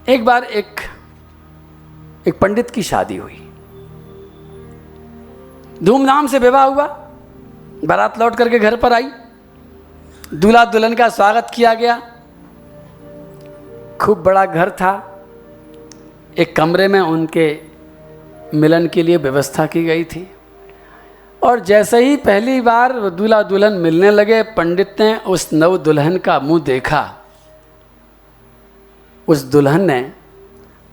एक बार एक पंडित की शादी हुई, धूमधाम से विवाह हुआ, बारात लौट करके घर पर आई, दूल्हा दुल्हन का स्वागत किया गया। खूब बड़ा घर था, एक कमरे में उनके मिलन के लिए व्यवस्था की गई थी। और जैसे ही पहली बार दूल्हा दुल्हन मिलने लगे, पंडित ने उस नव दुल्हन का मुंह देखा। उस दुल्हन ने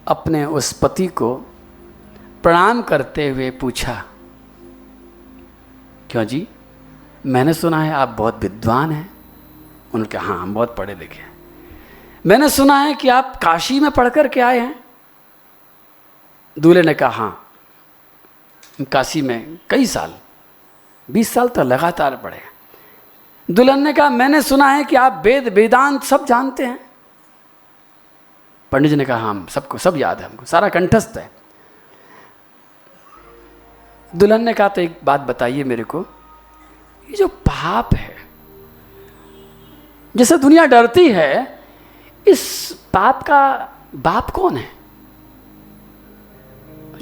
अपने उस पति को प्रणाम करते हुए पूछा, क्यों जी, मैंने सुना है आप बहुत विद्वान हैं। उन्होंने कहा, हाँ हम बहुत पढ़े लिखे हैं। मैंने सुना है कि आप काशी में पढ़ कर के आए हैं। दूल्हे ने कहा, हाँ काशी में कई साल, 20 साल तो लगातार पढ़े। दुल्हन ने कहा, मैंने सुना है कि आप वेद वेदांत सब जानते हैं। पंडित जी ने कहा, हम सबको सब याद है, हमको सारा कंठस्थ है। दुल्हन ने कहा, तो एक बात बताइए मेरे को, ये जो पाप है, जैसे दुनिया डरती है, इस पाप का बाप कौन है?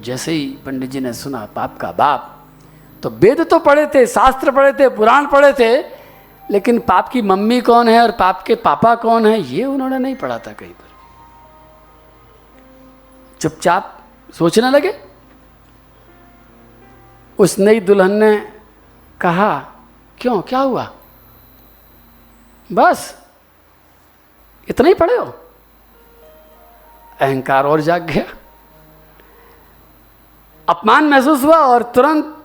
जैसे ही पंडित जी ने सुना पाप का बाप, तो वेद तो पढ़े थे, शास्त्र पढ़े थे, पुराण पढ़े थे, लेकिन पाप की मम्मी कौन है और पाप के पापा कौन है, ये उन्होंने नहीं पढ़ा था कहीं पर। चुपचाप सोचने लगे। उस नई दुल्हन ने कहा, क्यों, क्या हुआ? बस इतना ही पढ़े हो? अहंकार और जाग गया, अपमान महसूस हुआ और तुरंत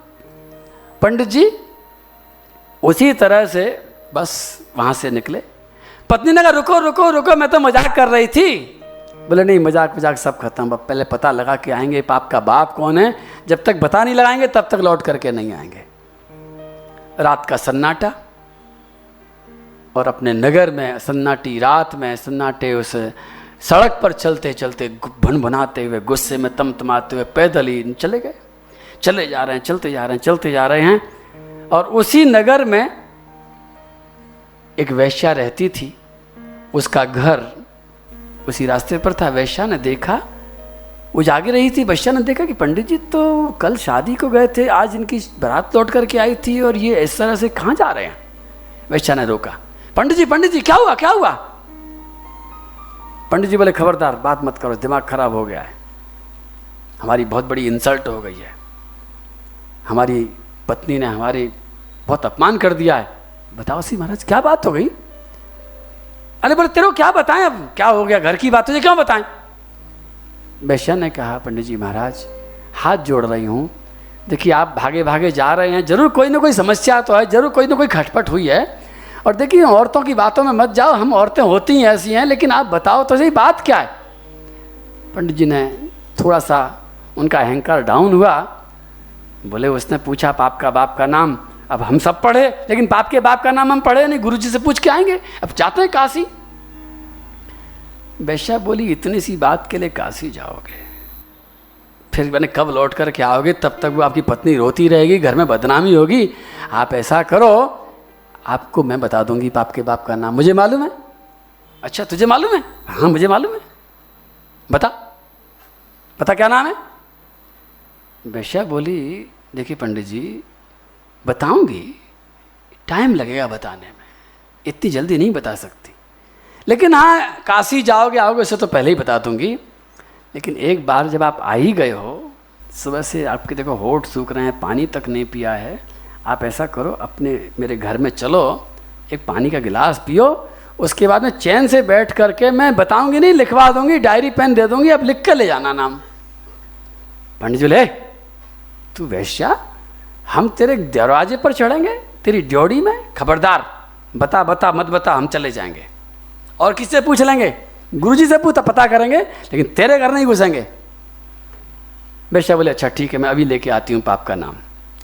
पंडित जी उसी तरह से बस वहां से निकले। पत्नी ने कहा, रुको रुको रुको, मैं तो मजाक कर रही थी। बोले, नहीं मजाक मजाक सब खत्म, अब पहले पता लगा के आएंगे पाप का बाप कौन है। जब तक पता नहीं लगाएंगे तब तक लौट करके नहीं आएंगे। रात का सन्नाटा, और अपने नगर में सन्नाटी रात में सन्नाटे उस सड़क पर चलते चलते भनभनाते हुए, गुस्से में तमतमाते हुए पैदल ही चले गए। चले जा रहे हैं, चलते जा रहे हैं, चलते जा रहे हैं। और उसी नगर में एक वेश्या रहती थी, उसका घर उसी रास्ते पर था। वेश्या ने देखा, वो जागी रही थी। वेश्या ने देखा कि पंडित जी तो कल शादी को गए थे, आज इनकी बारात लौट करके आई थी, और ये इस तरह से कहाँ जा रहे हैं? वेश्या ने रोका, पंडित जी क्या हुआ, क्या हुआ? पंडित जी बोले, खबरदार बात मत करो, दिमाग खराब हो गया है, हमारी बहुत बड़ी इंसल्ट हो गई है, हमारी पत्नी ने हमारी बहुत अपमान कर दिया है। बताओ सी महाराज, क्या बात हो गई? अरे बोले, तेरे को क्या बताएं, अब क्या हो गया, घर की बात तुझे क्यों बताएं? वेश्या ने कहा, पंडित जी महाराज हाथ जोड़ रही हूँ, देखिए आप भागे भागे जा रहे हैं, जरूर कोई ना कोई समस्या तो है, जरूर कोई ना कोई खटपट हुई है। और देखिए औरतों की बातों में मत जाओ, हम औरतें होती हैं ऐसी हैं, लेकिन आप बताओ तो सही बात क्या है? पंडित जी ने थोड़ा सा, उनका अहंकार डाउन हुआ। बोले, उसने पूछा पाप का बाप का नाम, अब हम सब पढ़े, लेकिन पाप के बाप का नाम हम पढ़े नहीं, गुरुजी से पूछ के आएंगे, अब जाते हैं काशी। वेश्या बोली, इतनी सी बात के लिए काशी जाओगे? फिर मैंने कब लौट कर के आओगे? तब तक वो आपकी पत्नी रोती रहेगी, घर में बदनामी होगी। आप ऐसा करो, आपको मैं बता दूंगी पाप के बाप का नाम, मुझे मालूम है। अच्छा तुझे मालूम है? हाँ मुझे मालूम है, बता क्या नाम है? वेश्या बोली, देखिए पंडित जी बताऊंगी, टाइम लगेगा बताने में, इतनी जल्दी नहीं बता सकती, लेकिन हाँ काशी जाओगे आओगे उसे तो पहले ही बता दूंगी। लेकिन एक बार जब आप आ ही गए हो, सुबह से आपके देखो होंठ सूख रहे हैं, पानी तक नहीं पिया है, आप ऐसा करो अपने मेरे घर में चलो, एक पानी का गिलास पियो, उसके बाद में चैन से बैठ करके, मैं बताऊंगी नहीं, लिखवा दूंगी, डायरी पेन दे दूंगी, अब लिख कर ले जाना नाम। पंडित जी बोले, तू वेश्या, हम तेरे दरवाजे पर चढ़ेंगे तेरी ड्योढ़ी में? खबरदार, बता बता मत बता, हम चले जाएंगे। और किससे पूछ लेंगे? गुरुजी से पूछा, पता करेंगे, लेकिन तेरे घर नहीं घुसेंगे। वेश्या बोले, अच्छा ठीक है, मैं अभी लेके आती हूँ पाप का नाम।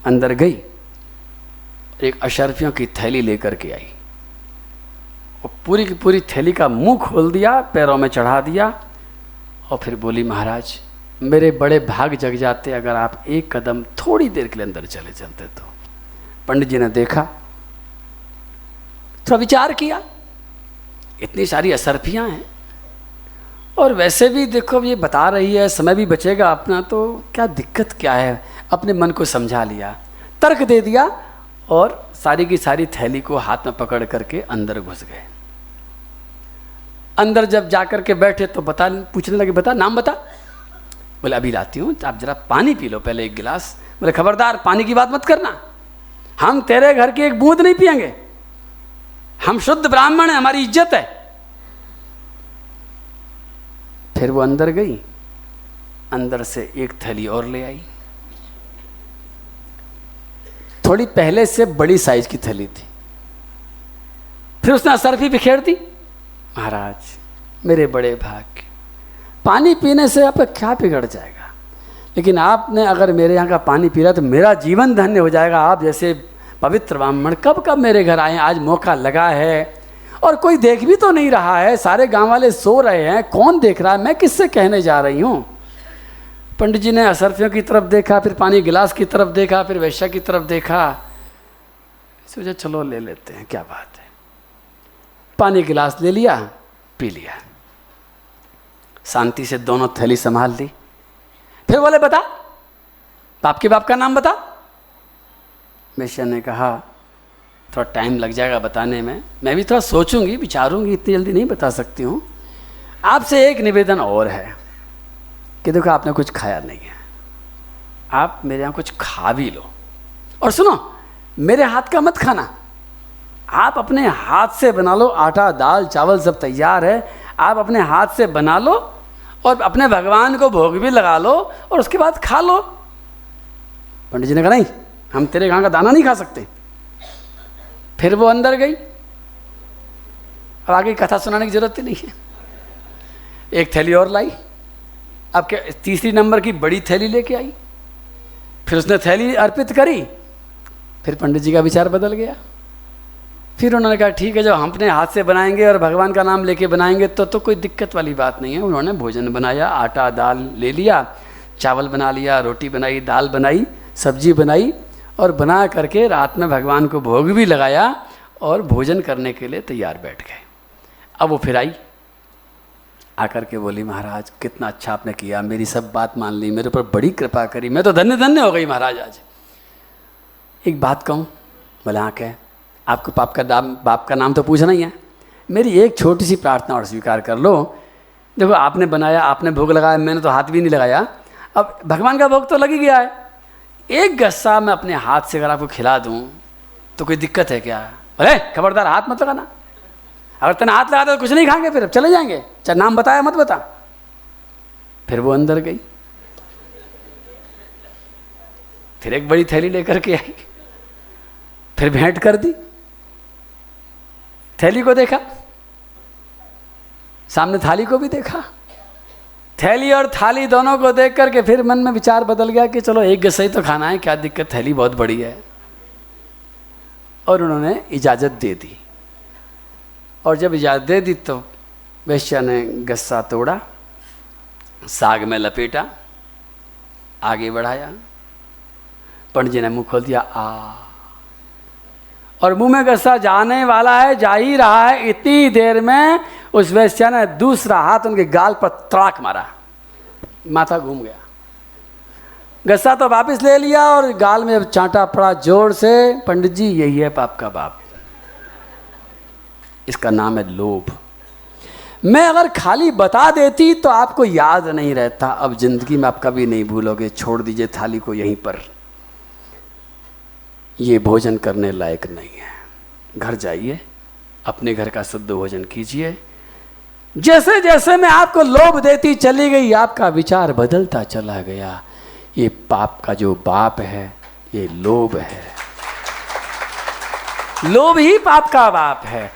अंदर गई, एक अशर्फियों की थैली लेकर के आई, और पूरी की पूरी थैली का मुंह खोल दिया, पैरों में चढ़ा दिया, और फिर बोली, महाराज मेरे बड़े भाग जग जाते अगर आप एक कदम थोड़ी देर के लिए अंदर चले चलते तो। पंडित जी ने देखा, थोड़ा विचार किया, इतनी सारी असरफियाँ हैं और वैसे भी देखो ये बता रही है, समय भी बचेगा अपना, तो क्या दिक्कत क्या है। अपने मन को समझा लिया, तर्क दे दिया और सारी की सारी थैली को हाथ में पकड़ करके अंदर घुस गए। अंदर जब जाकर के बैठे तो पूछने लगे, बता नाम बता। बोले अभी लाती हूँ, आप जरा पानी पी लो पहले एक गिलास। बोले खबरदार पानी की बात मत करना, हम तेरे घर की एक बूंद नहीं पिएंगे, हम शुद्ध ब्राह्मण हैं, हमारी इज्जत है। फिर वो अंदर गई, अंदर से एक थैली और ले आई, थोड़ी पहले से बड़ी साइज की थैली थी। फिर उसने असरफी बिखेर दी। महाराज मेरे बड़े भाग्य, पानी पीने से आपका क्या बिगड़ जाएगा, लेकिन आपने अगर मेरे यहाँ का पानी पी रहा तो मेरा जीवन धन्य हो जाएगा। आप जैसे पवित्र ब्राह्मण कब कब मेरे घर आए, आज मौका लगा है और कोई देख भी तो नहीं रहा है, सारे गांव वाले सो रहे हैं, कौन देख रहा है, मैं किससे कहने जा रही हूँ। पंडित जी ने असरफियों की तरफ देखा, फिर पानी गिलास की तरफ देखा, फिर वैश्या की तरफ देखा, सोचा चलो ले लेते हैं, क्या बात है। पानी गिलास ले लिया, पी लिया, शांति से दोनों थैली संभाल ली। फिर बोले बता बाप के बाप का नाम बता। वैश्या ने कहा थोड़ा टाइम लग जाएगा बताने में, मैं भी थोड़ा सोचूंगी विचारूंगी, इतनी जल्दी नहीं बता सकती हूँ। आपसे एक निवेदन और है कि देखो आपने कुछ खाया नहीं है, आप मेरे यहाँ कुछ खा भी लो, और सुनो मेरे हाथ का मत खाना, आप अपने हाथ से बना लो, आटा दाल चावल सब तैयार है, आप अपने हाथ से बना लो और अपने भगवान को भोग भी लगा लो और उसके बाद खा लो। पंडित जी ने कहा नहीं, हम तेरे यहाँ का दाना नहीं खा सकते। फिर वो अंदर गई, अब आगे कथा सुनाने की जरूरत ही नहीं है। एक थैली और लाई, अब क्या तीसरी नंबर की बड़ी थैली लेके आई, फिर उसने थैली अर्पित करी। फिर पंडित जी का विचार बदल गया, फिर उन्होंने कहा ठीक है, जब हम अपने हाथ से बनाएंगे और भगवान का नाम लेके बनाएंगे तो कोई दिक्कत वाली बात नहीं है। उन्होंने भोजन बनाया, आटा दाल ले लिया, चावल बना लिया, रोटी बनाई, दाल बनाई, सब्जी बनाई और बना करके रात में भगवान को भोग भी लगाया और भोजन करने के लिए तैयार बैठ गए। अब वो फिर आई, आकर के बोली महाराज कितना अच्छा आपने किया, मेरी सब बात मान ली, मेरे ऊपर बड़ी कृपा करी, मैं तो धन्य धन्य हो गई महाराज आज। एक बात कहूँ? बोले हाँ क्या? आपको बाप का नाम तो पूछना ही है, मेरी एक छोटी सी प्रार्थना और स्वीकार कर लो। देखो आपने बनाया, आपने भोग लगाया, मैंने तो हाथ भी नहीं लगाया, अब भगवान का भोग तो लग ही गया है, एक गस्सा मैं अपने हाथ से अगर आपको खिला दूं तो कोई दिक्कत है क्या? अरे खबरदार हाथ मत लगाना, अगर तेने हाथ लगा तो कुछ नहीं खाएंगे, फिर चले जाएंगे, चाहे नाम बताया मत बता। फिर वो अंदर गई, फिर एक बड़ी थैली लेकर के आई, फिर भेंट कर दी। थैली को देखा, सामने थाली को भी देखा, थैली और थाली दोनों को देख करके फिर मन में विचार बदल गया कि चलो एक गस्सा ही तो खाना है, क्या दिक्कत, थैली बहुत बड़ी है। और उन्होंने इजाज़त दे दी, और जब इजाज़त दे दी तो वैश्या ने गस्सा तोड़ा, साग में लपेटा, आगे बढ़ाया, पंडित जी ने मुंह खोल दिया और मुंह में गस्सा जाने वाला है, जा ही रहा है, इतनी देर में उस वैश्या ने दूसरा हाथ उनके गाल पर तड़ाक मारा, माथा घूम गया। गस्सा तो वापस ले लिया और गाल में चांटा पड़ा जोर से। पंडित जी यही है पाप का बाप, इसका नाम है लोभ। मैं अगर खाली बता देती तो आपको याद नहीं रहता, अब जिंदगी में आप कभी नहीं भूलोगे। छोड़ दीजिए थाली को यहीं पर, ये भोजन करने लायक नहीं है। घर जाइए, अपने घर का शुद्ध भोजन कीजिए। जैसे जैसे मैं आपको लोभ देती चली गई, आपका विचार बदलता चला गया। ये पाप का जो बाप है ये लोभ है, लोभ ही पाप का बाप है।